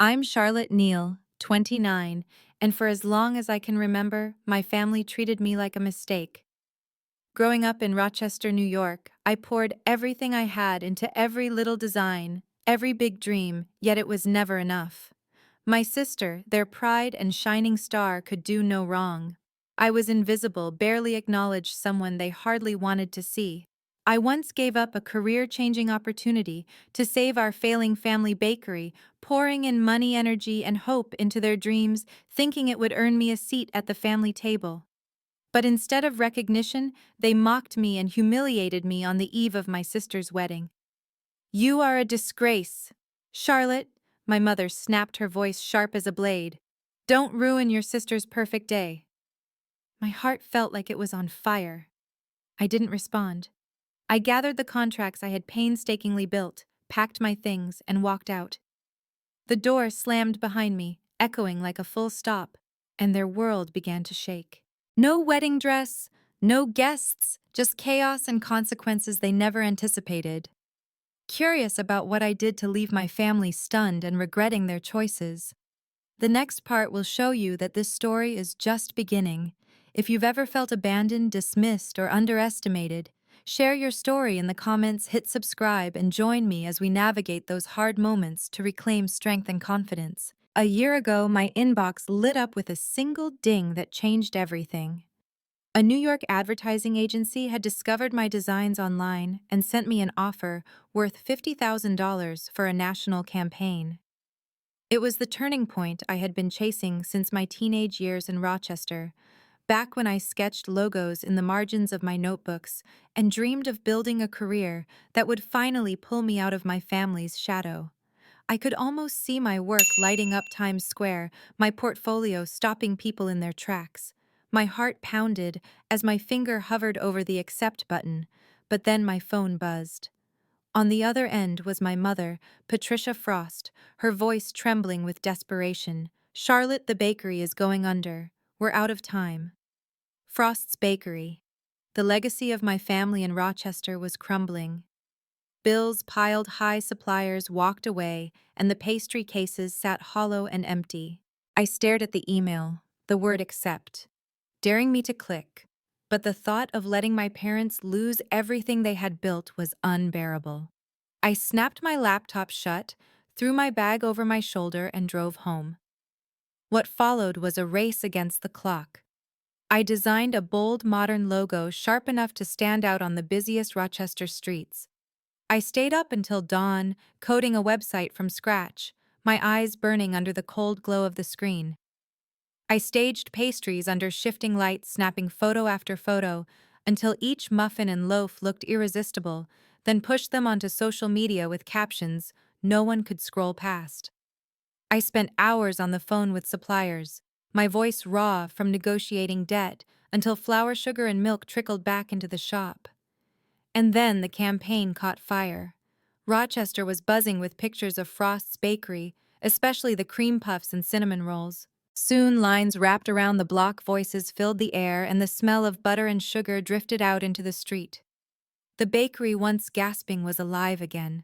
I'm Charlotte Neal, 29, and for as long as I can remember, my family treated me like a mistake. Growing up in Rochester, New York, I poured everything I had into every little design, every big dream, yet it was never enough. My sister, their pride and shining star, could do no wrong. I was invisible, barely acknowledged, someone they hardly wanted to see. I once gave up a career-changing opportunity to save our failing family bakery, pouring in money, energy, and hope into their dreams, thinking it would earn me a seat at the family table. But instead of recognition, they mocked me and humiliated me on the eve of my sister's wedding. "You are a disgrace. Charlotte," my mother snapped, her voice sharp as a blade. "Don't ruin your sister's perfect day." My heart felt like it was on fire. I didn't respond. I gathered the contracts I had painstakingly built, packed my things, and walked out. The door slammed behind me, echoing like a full stop, and their world began to shake. No wedding dress, no guests, just chaos and consequences they never anticipated. Curious about what I did to leave my family stunned and regretting their choices. The next part will show you that this story is just beginning. If you've ever felt abandoned, dismissed, or underestimated, share your story in the comments, hit subscribe, and join me as we navigate those hard moments to reclaim strength and confidence. A year ago, my inbox lit up with a single ding that changed everything. A New York advertising agency had discovered my designs online and sent me an offer worth $50,000 for a national campaign. It was the turning point I had been chasing since my teenage years in Rochester, back when I sketched logos in the margins of my notebooks and dreamed of building a career that would finally pull me out of my family's shadow. I could almost see my work lighting up Times Square, my portfolio stopping people in their tracks. My heart pounded as my finger hovered over the accept button, but then my phone buzzed. On the other end was my mother, Patricia Frost, her voice trembling with desperation. "Charlotte, the bakery is going under. We're out of time." Frost's Bakery. The legacy of my family in Rochester was crumbling. Bills piled high, suppliers walked away, and the pastry cases sat hollow and empty. I stared at the email, the word accept, daring me to click. But the thought of letting my parents lose everything they had built was unbearable. I snapped my laptop shut, threw my bag over my shoulder, and drove home. What followed was a race against the clock. I designed a bold, modern logo sharp enough to stand out on the busiest Rochester streets. I stayed up until dawn, coding a website from scratch, my eyes burning under the cold glow of the screen. I staged pastries under shifting lights, snapping photo after photo, until each muffin and loaf looked irresistible, then pushed them onto social media with captions no one could scroll past. I spent hours on the phone with suppliers, my voice raw from negotiating debt, until flour, sugar, and milk trickled back into the shop. And then the campaign caught fire. Rochester was buzzing with pictures of Frost's Bakery, especially the cream puffs and cinnamon rolls. Soon lines wrapped around the block, voices filled the air, and the smell of butter and sugar drifted out into the street. The bakery, once gasping, was alive again.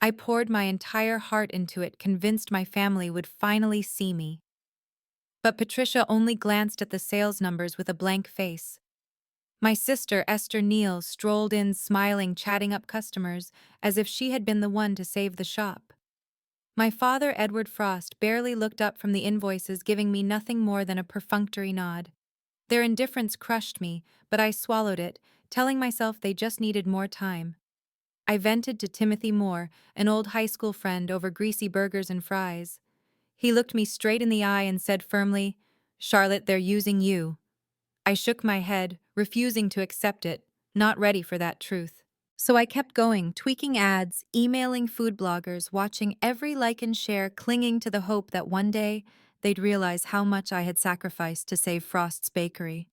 I poured my entire heart into it, convinced my family would finally see me. But Patricia only glanced at the sales numbers with a blank face. My sister, Esther Neal, strolled in smiling, chatting up customers, as if she had been the one to save the shop. My father, Edward Frost, barely looked up from the invoices, giving me nothing more than a perfunctory nod. Their indifference crushed me, but I swallowed it, telling myself they just needed more time. I vented to Timothy Moore, an old high school friend, over greasy burgers and fries. He looked me straight in the eye and said firmly, "Charlotte, they're using you." I shook my head, refusing to accept it, not ready for that truth. So I kept going, tweaking ads, emailing food bloggers, watching every like and share, clinging to the hope that one day they'd realize how much I had sacrificed to save Frost's Bakery.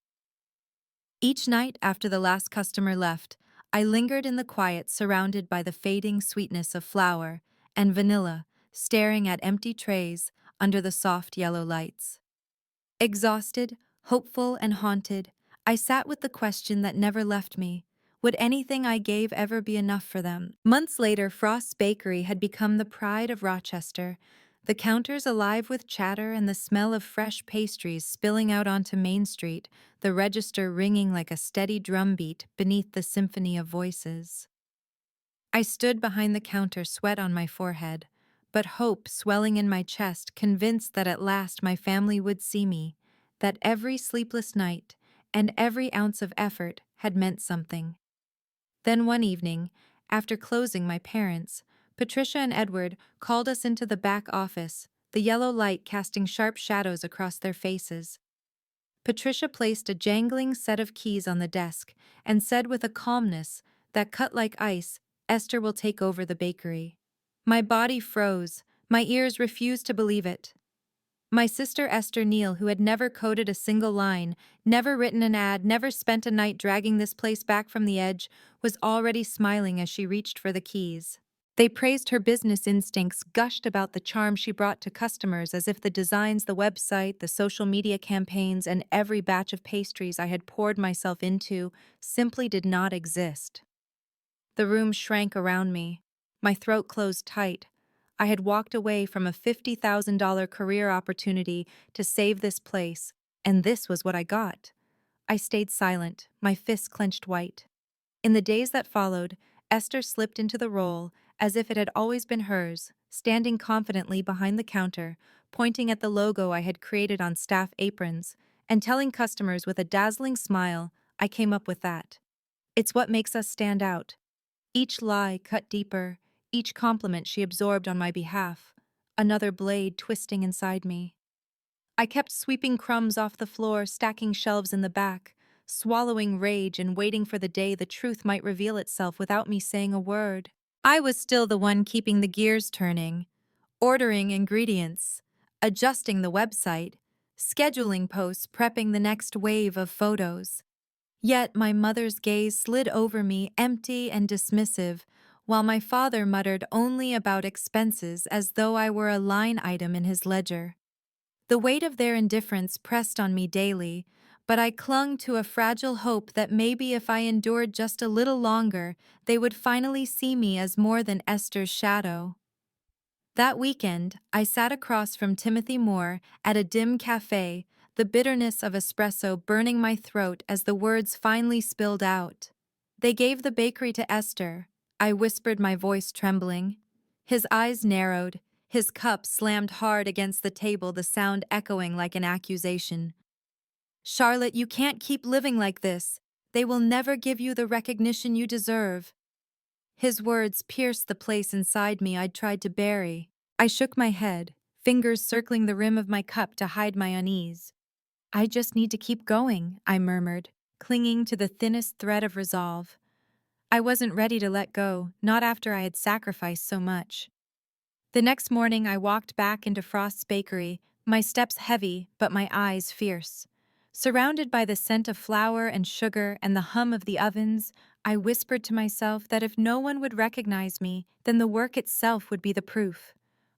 Each night after the last customer left, I lingered in the quiet, surrounded by the fading sweetness of flour and vanilla, staring at empty trays under the soft yellow lights. Exhausted, hopeful, and haunted, I sat with the question that never left me. Would anything I gave ever be enough for them? Months later, Frost's Bakery had become the pride of Rochester, The counters alive with chatter and the smell of fresh pastries spilling out onto Main Street, the register ringing like a steady drumbeat beneath the symphony of voices. I stood behind the counter, sweat on my forehead, but hope swelling in my chest, convinced that at last my family would see me, that every sleepless night and every ounce of effort had meant something. Then one evening, after closing my parents, Patricia and Edward called us into the back office, the yellow light casting sharp shadows across their faces. Patricia placed a jangling set of keys on the desk and said with a calmness that cut like ice, "Esther will take over the bakery." My body froze, my ears refused to believe it. My sister Esther Neal, who had never coded a single line, never written an ad, never spent a night dragging this place back from the edge, was already smiling as she reached for the keys. They praised her business instincts, gushed about the charm she brought to customers as if the designs, the website, the social media campaigns, and every batch of pastries I had poured myself into simply did not exist. The room shrank around me. My throat closed tight. I had walked away from a $50,000 career opportunity to save this place, and this was what I got. I stayed silent, my fists clenched white. In the days that followed, Esther slipped into the role as if it had always been hers, standing confidently behind the counter, pointing at the logo I had created on staff aprons, and telling customers with a dazzling smile, "I came up with that. It's what makes us stand out." Each lie cut deeper, each compliment she absorbed on my behalf, another blade twisting inside me. I kept sweeping crumbs off the floor, stacking shelves in the back, swallowing rage and waiting for the day the truth might reveal itself without me saying a word. I was still the one keeping the gears turning, ordering ingredients, adjusting the website, scheduling posts, prepping the next wave of photos. Yet my mother's gaze slid over me, empty and dismissive, while my father muttered only about expenses as though I were a line item in his ledger. The weight of their indifference pressed on me daily, but I clung to a fragile hope that maybe if I endured just a little longer, they would finally see me as more than Esther's shadow. That weekend, I sat across from Timothy Moore at a dim cafe, the bitterness of espresso burning my throat as the words finally spilled out. "They gave the bakery to Esther," I whispered, my voice trembling. His eyes narrowed, his cup slammed hard against the table, the sound echoing like an accusation. "Charlotte, you can't keep living like this. They will never give you the recognition you deserve." His words pierced the place inside me I'd tried to bury. I shook my head, fingers circling the rim of my cup to hide my unease. "I just need to keep going," I murmured, clinging to the thinnest thread of resolve. I wasn't ready to let go, not after I had sacrificed so much. The next morning I walked back into Frost's bakery, my steps heavy but my eyes fierce. Surrounded by the scent of flour and sugar and the hum of the ovens, I whispered to myself that if no one would recognize me, then the work itself would be the proof.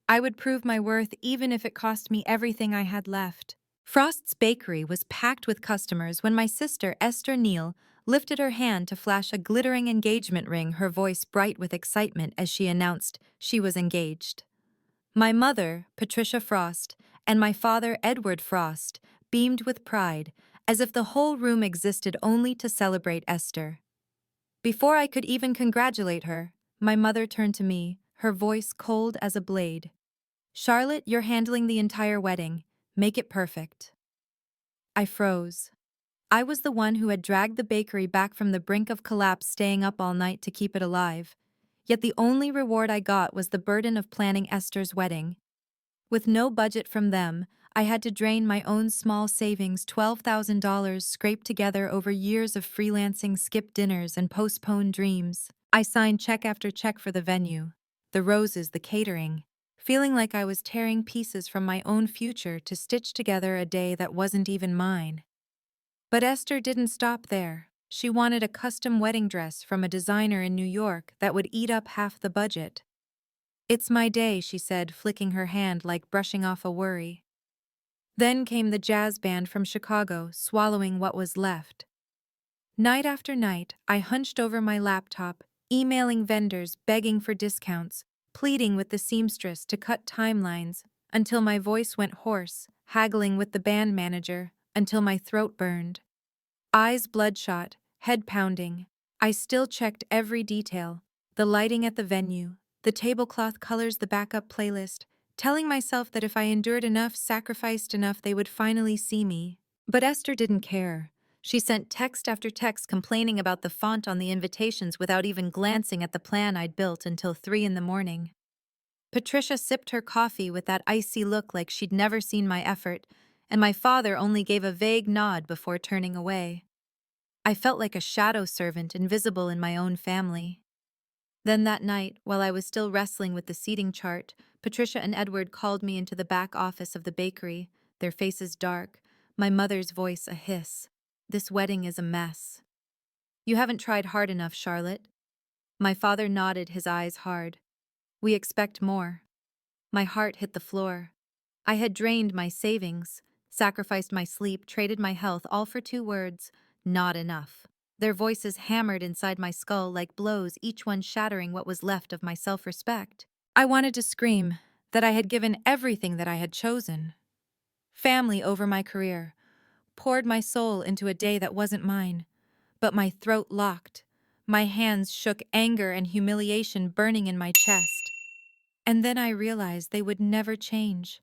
I would prove my worth even if it cost me everything I had left. Frost's bakery was packed with customers when my sister Esther Neal lifted her hand to flash a glittering engagement ring, her voice bright with excitement as she announced she was engaged. My mother, Patricia Frost, and my father, Edward Frost, beamed with pride, as if the whole room existed only to celebrate Esther. Before I could even congratulate her, my mother turned to me, her voice cold as a blade. "Charlotte, you're handling the entire wedding. Make it perfect." I froze. I was the one who had dragged the bakery back from the brink of collapse, staying up all night to keep it alive. Yet the only reward I got was the burden of planning Esther's wedding. With no budget from them, I had to drain my own small savings, $12,000 scraped together over years of freelancing, skipped dinners, and postponed dreams. I signed check after check for the venue, the roses, the catering, feeling like I was tearing pieces from my own future to stitch together a day that wasn't even mine. But Esther didn't stop there. She wanted a custom wedding dress from a designer in New York that would eat up half the budget. "It's my day," she said, flicking her hand like brushing off a worry. Then came the jazz band from Chicago, swallowing what was left. Night after night, I hunched over my laptop, emailing vendors, begging for discounts, pleading with the seamstress to cut timelines, until my voice went hoarse, haggling with the band manager, until my throat burned. Eyes bloodshot, head pounding. I still checked every detail: the lighting at the venue, the tablecloth colors, the backup playlist, telling myself that if I endured enough, sacrificed enough, they would finally see me. But Esther didn't care. She sent text after text complaining about the font on the invitations without even glancing at the plan I'd built until 3 in the morning. Patricia sipped her coffee with that icy look like she'd never seen my effort, and my father only gave a vague nod before turning away. I felt like a shadow servant, invisible in my own family. Then that night, while I was still wrestling with the seating chart, Patricia and Edward called me into the back office of the bakery, their faces dark, my mother's voice a hiss. "This wedding is a mess. You haven't tried hard enough, Charlotte." My father nodded, his eyes hard. "We expect more." My heart hit the floor. I had drained my savings, sacrificed my sleep, traded my health, all for 2 words: not enough. Their voices hammered inside my skull like blows, each one shattering what was left of my self-respect. I wanted to scream that I had given everything that I had chosen. Family over my career, poured my soul into a day that wasn't mine. But my throat locked. My hands shook, anger and humiliation burning in my chest. And then I realized they would never change.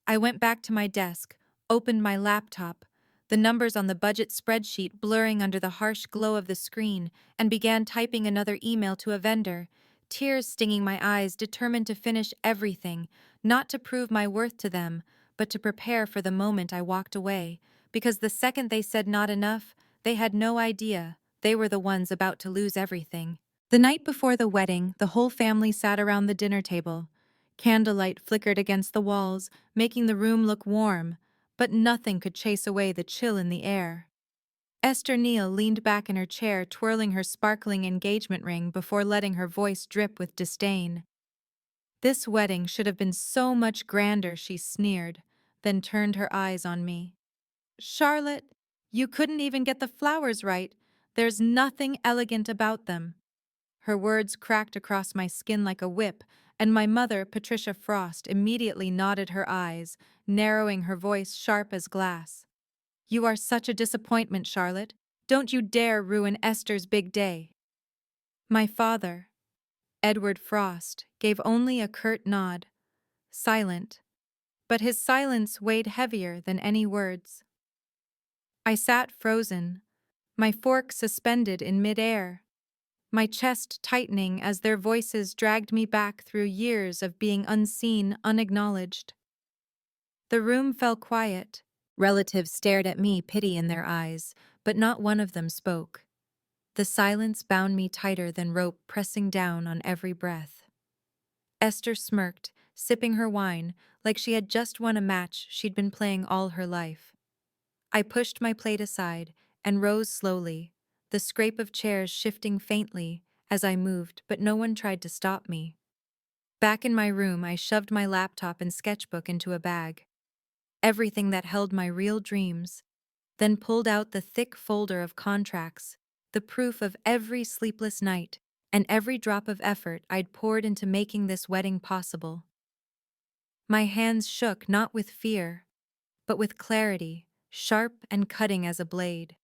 I went back to my desk, opened my laptop, the numbers on the budget spreadsheet blurring under the harsh glow of the screen, and began typing another email to a vendor, tears stinging my eyes, determined to finish everything, not to prove my worth to them, but to prepare for the moment I walked away, because the second they said not enough, they had no idea they were the ones about to lose everything. The night before the wedding, the whole family sat around the dinner table. Candlelight flickered against the walls, making the room look warm, but nothing could chase away the chill in the air. Esther Neal leaned back in her chair, twirling her sparkling engagement ring before letting her voice drip with disdain. "This wedding should have been so much grander," she sneered, then turned her eyes on me. "Charlotte, you couldn't even get the flowers right. There's nothing elegant about them." Her words cracked across my skin like a whip, and my mother, Patricia Frost, immediately nodded her eyes, narrowing her voice sharp as glass. "You are such a disappointment, Charlotte. Don't you dare ruin Esther's big day." My father, Edward Frost, gave only a curt nod, silent, but his silence weighed heavier than any words. I sat frozen, my fork suspended in midair, my chest tightening as their voices dragged me back through years of being unseen, unacknowledged. The room fell quiet. Relatives stared at me, pity in their eyes, but not one of them spoke. The silence bound me tighter than rope, pressing down on every breath. Esther smirked, sipping her wine, like she had just won a match she'd been playing all her life. I pushed my plate aside and rose slowly, the scrape of chairs shifting faintly as I moved, but no one tried to stop me. Back in my room, I shoved my laptop and sketchbook into a bag, everything that held my real dreams, then pulled out the thick folder of contracts, the proof of every sleepless night and every drop of effort I'd poured into making this wedding possible. My hands shook not with fear, but with clarity, sharp and cutting as a blade.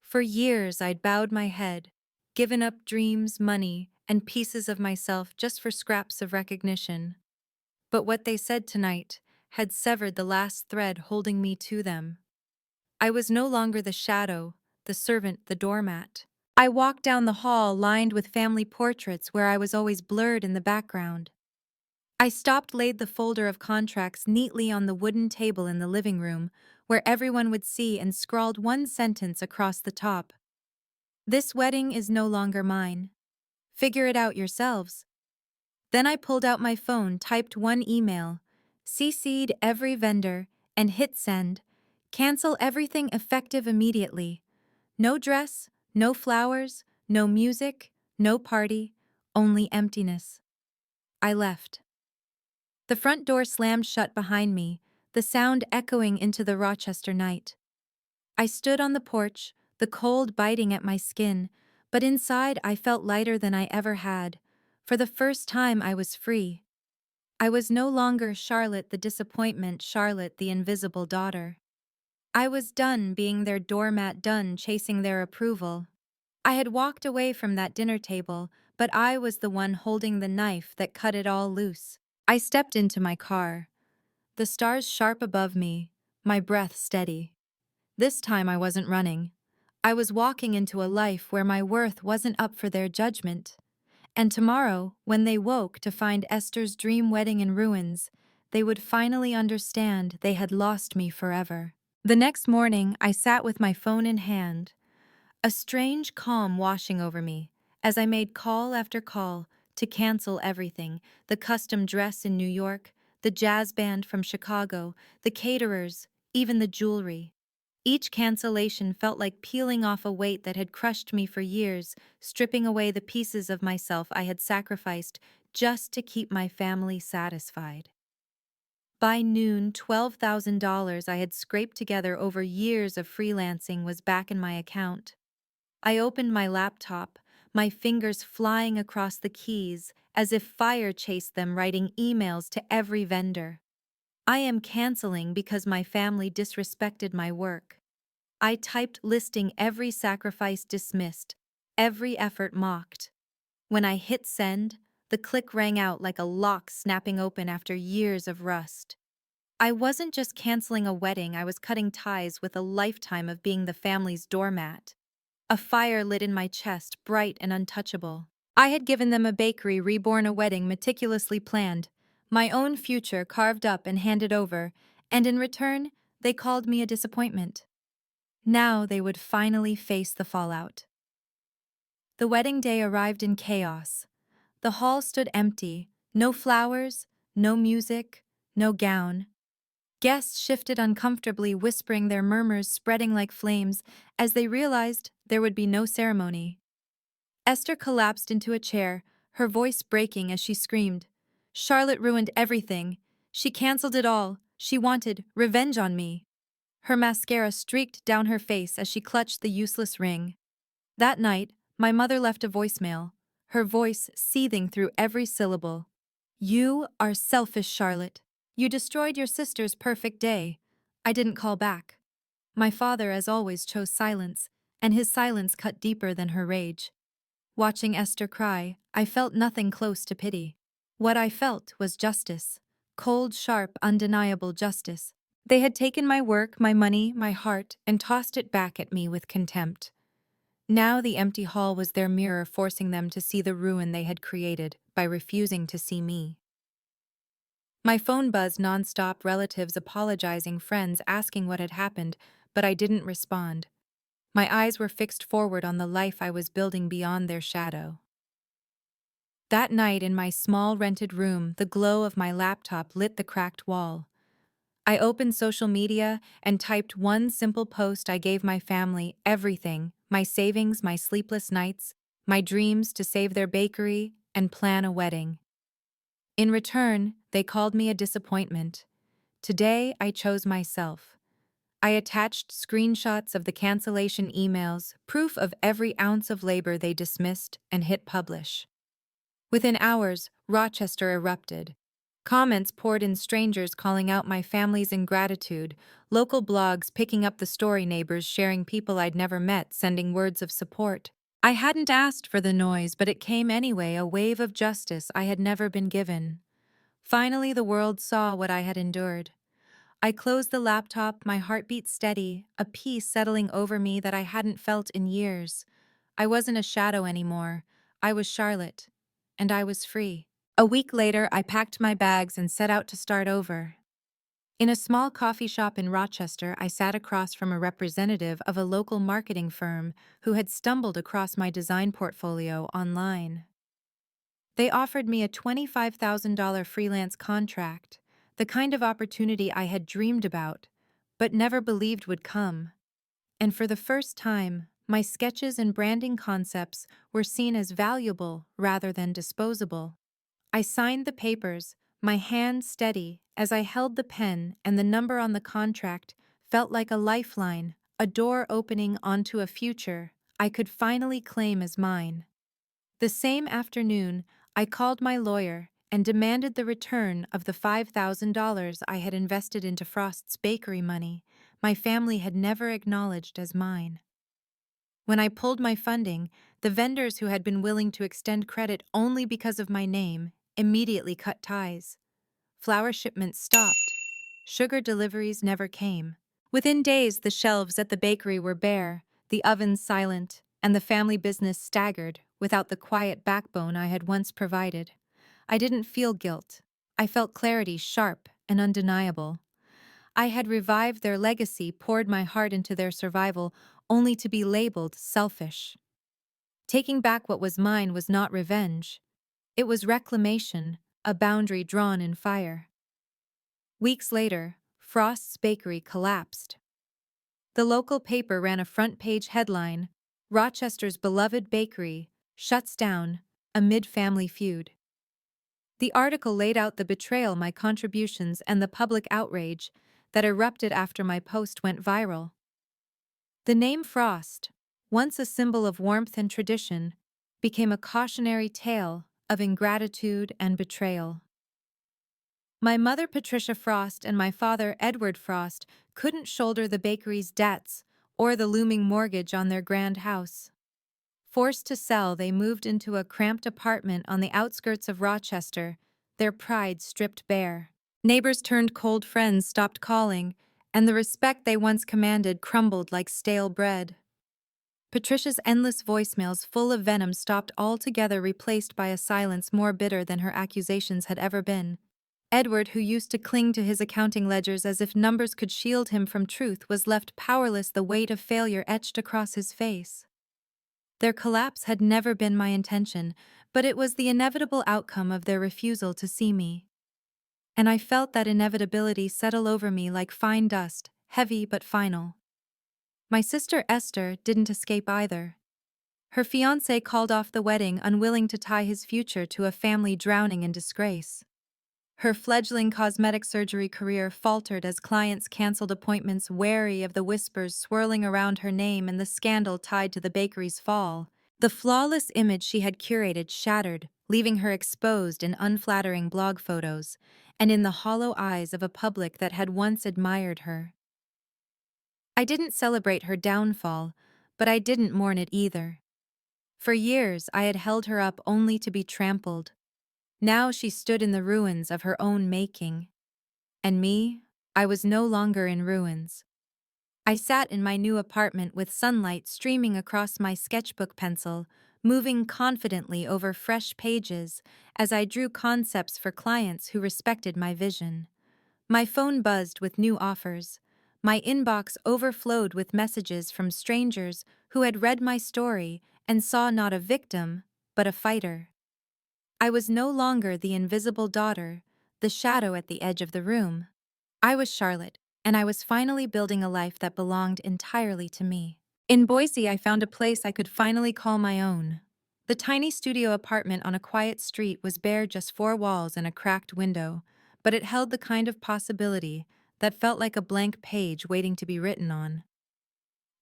For years I'd bowed my head, given up dreams, money, and pieces of myself just for scraps of recognition. But what they said tonight had severed the last thread holding me to them. I was no longer the shadow, the servant, the doormat. I walked down the hall lined with family portraits where I was always blurred in the background. I stopped, laid the folder of contracts neatly on the wooden table in the living room, where everyone would see, and scrawled one sentence across the top. "This wedding is no longer mine. Figure it out yourselves." Then I pulled out my phone, typed one email, CC'd every vendor, and hit send. Cancel everything effective immediately. No dress, no flowers, no music, no party, only emptiness. I left. The front door slammed shut behind me, the sound echoing into the Rochester night. I stood on the porch, the cold biting at my skin, but inside I felt lighter than I ever had. For the first time I was free. I was no longer Charlotte the disappointment, Charlotte the invisible daughter. I was done being their doormat, done chasing their approval. I had walked away from that dinner table, but I was the one holding the knife that cut it all loose. I stepped into my car, the stars sharp above me, my breath steady. This time I wasn't running. I was walking into a life where my worth wasn't up for their judgment. And tomorrow, when they woke to find Esther's dream wedding in ruins, they would finally understand they had lost me forever. The next morning, I sat with my phone in hand, a strange calm washing over me, as I made call after call to cancel everything: the custom dress in New York, the jazz band from Chicago, the caterers, even the jewelry. Each cancellation felt like peeling off a weight that had crushed me for years, stripping away the pieces of myself I had sacrificed just to keep my family satisfied. By noon, $12,000 I had scraped together over years of freelancing was back in my account. I opened my laptop, my fingers flying across the keys as if fire chased them, writing emails to every vendor. I am canceling because my family disrespected my work. I typed listing every sacrifice dismissed, every effort mocked. When I hit send, the click rang out like a lock snapping open after years of rust. I wasn't just canceling a wedding, I was cutting ties with a lifetime of being the family's doormat. A fire lit in my chest, bright and untouchable. I had given them a bakery reborn, a wedding meticulously planned, my own future carved up and handed over, and in return, they called me a disappointment. Now they would finally face the fallout. The wedding day arrived in chaos. The hall stood empty, no flowers, no music, no gown. Guests shifted uncomfortably, whispering, their murmurs spreading like flames as they realized there would be no ceremony. Esther collapsed into a chair, her voice breaking as she screamed. Charlotte ruined everything. She canceled it all. She wanted revenge on me. Her mascara streaked down her face as she clutched the useless ring. That night, my mother left a voicemail, her voice seething through every syllable. You are selfish, Charlotte. You destroyed your sister's perfect day. I didn't call back. My father, as always, chose silence, and his silence cut deeper than her rage. Watching Esther cry, I felt nothing close to pity. What I felt was justice. Cold, sharp, undeniable justice. They had taken my work, my money, my heart, and tossed it back at me with contempt. Now the empty hall was their mirror, forcing them to see the ruin they had created by refusing to see me. My phone buzzed nonstop, relatives apologizing, friends asking what had happened, but I didn't respond. My eyes were fixed forward on the life I was building beyond their shadow. That night in my small rented room, the glow of my laptop lit the cracked wall. I opened social media and typed one simple post. I gave my family everything: my savings, my sleepless nights, my dreams to save their bakery and plan a wedding. In return, they called me a disappointment. Today, I chose myself. I attached screenshots of the cancellation emails, proof of every ounce of labor they dismissed, and hit publish. Within hours, Rochester erupted. Comments poured in, strangers calling out my family's ingratitude, local blogs picking up the story, neighbors sharing, people I'd never met sending words of support. I hadn't asked for the noise, but it came anyway, a wave of justice I had never been given. Finally, the world saw what I had endured. I closed the laptop, my heartbeat steady, a peace settling over me that I hadn't felt in years. I wasn't a shadow anymore. I was Charlotte, and I was free. A week later, I packed my bags and set out to start over. In a small coffee shop in Rochester, I sat across from a representative of a local marketing firm who had stumbled across my design portfolio online. They offered me a $25,000 freelance contract, the kind of opportunity I had dreamed about, but never believed would come. And for the first time, my sketches and branding concepts were seen as valuable rather than disposable. I signed the papers, my hand steady as I held the pen, and the number on the contract felt like a lifeline, a door opening onto a future I could finally claim as mine. The same afternoon, I called my lawyer, and demanded the return of the $5,000 I had invested into Frost's bakery money my family had never acknowledged as mine. When I pulled my funding, the vendors who had been willing to extend credit only because of my name immediately cut ties. Flour shipments stopped. Sugar deliveries never came. Within days, the shelves at the bakery were bare, the ovens silent, and the family business staggered without the quiet backbone I had once provided. I didn't feel guilt. I felt clarity sharp and undeniable. I had revived their legacy, poured my heart into their survival, only to be labeled selfish. Taking back what was mine was not revenge. It was reclamation, a boundary drawn in fire. Weeks later, Frost's bakery collapsed. The local paper ran a front-page headline, "Rochester's beloved bakery shuts down amid family feud." The article laid out the betrayal, my contributions, and the public outrage that erupted after my post went viral. The name Frost, once a symbol of warmth and tradition, became a cautionary tale of ingratitude and betrayal. My mother, Patricia Frost, and my father, Edward Frost, couldn't shoulder the bakery's debts or the looming mortgage on their grand house. Forced to sell, they moved into a cramped apartment on the outskirts of Rochester, their pride stripped bare. Neighbors turned cold, friends stopped calling, and the respect they once commanded crumbled like stale bread. Patricia's endless voicemails full of venom stopped altogether, replaced by a silence more bitter than her accusations had ever been. Edward, who used to cling to his accounting ledgers as if numbers could shield him from truth, was left powerless, the weight of failure etched across his face. Their collapse had never been my intention, but it was the inevitable outcome of their refusal to see me. And I felt that inevitability settle over me like fine dust, heavy but final. My sister Esther didn't escape either. Her fiancé called off the wedding, unwilling to tie his future to a family drowning in disgrace. Her fledgling cosmetic surgery career faltered as clients canceled appointments, wary of the whispers swirling around her name and the scandal tied to the bakery's fall. The flawless image she had curated shattered, leaving her exposed in unflattering blog photos and in the hollow eyes of a public that had once admired her. I didn't celebrate her downfall, but I didn't mourn it either. For years, I had held her up only to be trampled. Now she stood in the ruins of her own making. And me, I was no longer in ruins. I sat in my new apartment with sunlight streaming across my sketchbook pencil, moving confidently over fresh pages as I drew concepts for clients who respected my vision. My phone buzzed with new offers. My inbox overflowed with messages from strangers who had read my story and saw not a victim, but a fighter. I was no longer the invisible daughter, the shadow at the edge of the room. I was Charlotte, and I was finally building a life that belonged entirely to me. In Boise, I found a place I could finally call my own. The tiny studio apartment on a quiet street was bare, just four walls and a cracked window, but it held the kind of possibility that felt like a blank page waiting to be written on.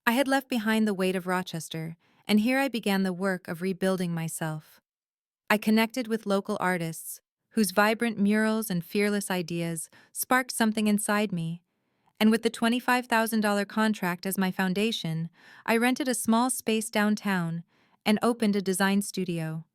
I had left behind the weight of Rochester, and here I began the work of rebuilding myself. I connected with local artists, whose vibrant murals and fearless ideas sparked something inside me, and with the $25,000 contract as my foundation, I rented a small space downtown and opened a design studio.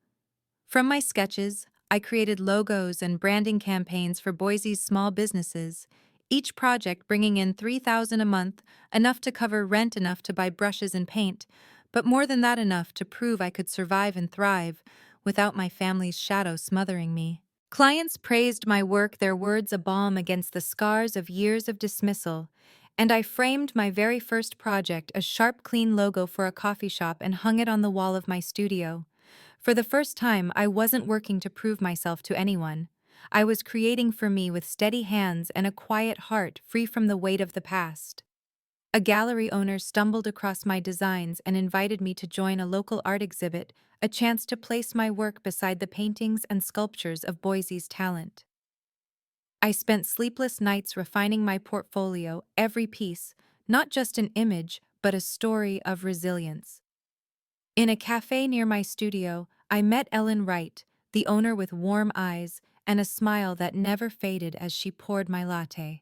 From my sketches, I created logos and branding campaigns for Boise's small businesses, each project bringing in $3,000 a month, enough to cover rent, enough to buy brushes and paint, but more than that, enough to prove I could survive and thrive without my family's shadow smothering me. Clients praised my work, their words a balm against the scars of years of dismissal, and I framed my very first project, a sharp, clean logo for a coffee shop, and hung it on the wall of my studio. For the first time, I wasn't working to prove myself to anyone. I was creating for me with steady hands and a quiet heart, free from the weight of the past. A gallery owner stumbled across my designs and invited me to join a local art exhibit, a chance to place my work beside the paintings and sculptures of Boise's talent. I spent sleepless nights refining my portfolio, every piece, not just an image, but a story of resilience. In a cafe near my studio, I met Ellen Wright, the owner, with warm eyes and a smile that never faded as she poured my latte.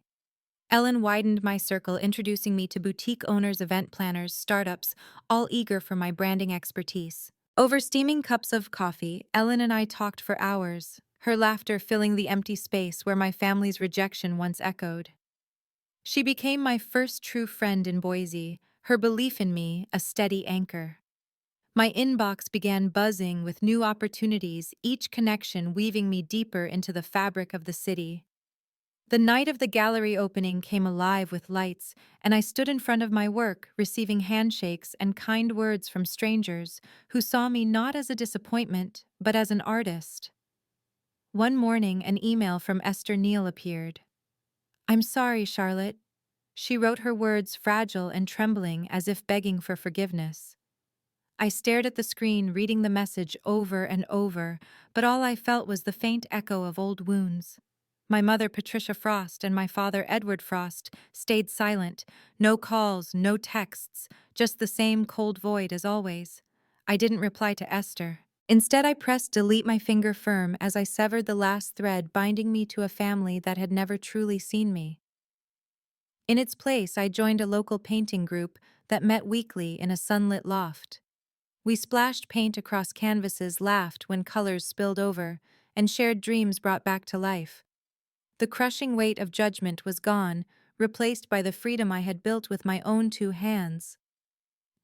Ellen widened my circle, introducing me to boutique owners, event planners, startups, all eager for my branding expertise. Over steaming cups of coffee, Ellen and I talked for hours, her laughter filling the empty space where my family's rejection once echoed. She became my first true friend in Boise, her belief in me a steady anchor. My inbox began buzzing with new opportunities, each connection weaving me deeper into the fabric of the city. The night of the gallery opening came alive with lights, and I stood in front of my work, receiving handshakes and kind words from strangers who saw me not as a disappointment, but as an artist. One morning, an email from Esther Neal appeared. "I'm sorry, Charlotte." She wrote her words fragile and trembling as if begging for forgiveness. I stared at the screen, reading the message over and over, but all I felt was the faint echo of old wounds. My mother, Patricia Frost, and my father, Edward Frost, stayed silent. No calls, no texts, just the same cold void as always. I didn't reply to Esther. Instead, I pressed delete, my finger firm as I severed the last thread binding me to a family that had never truly seen me. In its place, I joined a local painting group that met weekly in a sunlit loft. We splashed paint across canvases, laughed when colors spilled over, and shared dreams brought back to life. The crushing weight of judgment was gone, replaced by the freedom I had built with my own two hands.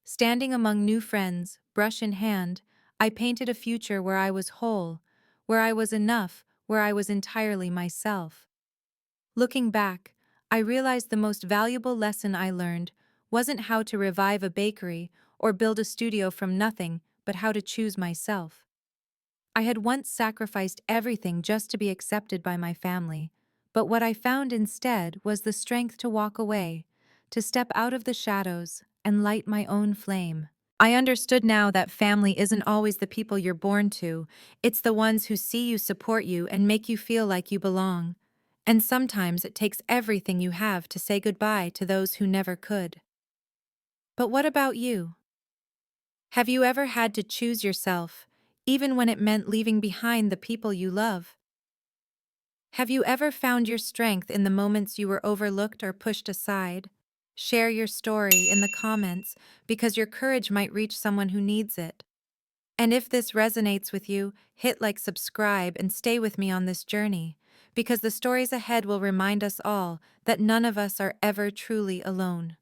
Standing among new friends, brush in hand, I painted a future where I was whole, where I was enough, where I was entirely myself. Looking back, I realized the most valuable lesson I learned wasn't how to revive a bakery or build a studio from nothing, but how to choose myself. I had once sacrificed everything just to be accepted by my family, but what I found instead was the strength to walk away, to step out of the shadows and light my own flame. I understood now that family isn't always the people you're born to, it's the ones who see you, support you, and make you feel like you belong. And sometimes it takes everything you have to say goodbye to those who never could. But what about you? Have you ever had to choose yourself, even when it meant leaving behind the people you love? Have you ever found your strength in the moments you were overlooked or pushed aside? Share your story in the comments because your courage might reach someone who needs it. And if this resonates with you, hit like, subscribe, and stay with me on this journey, because the stories ahead will remind us all that none of us are ever truly alone.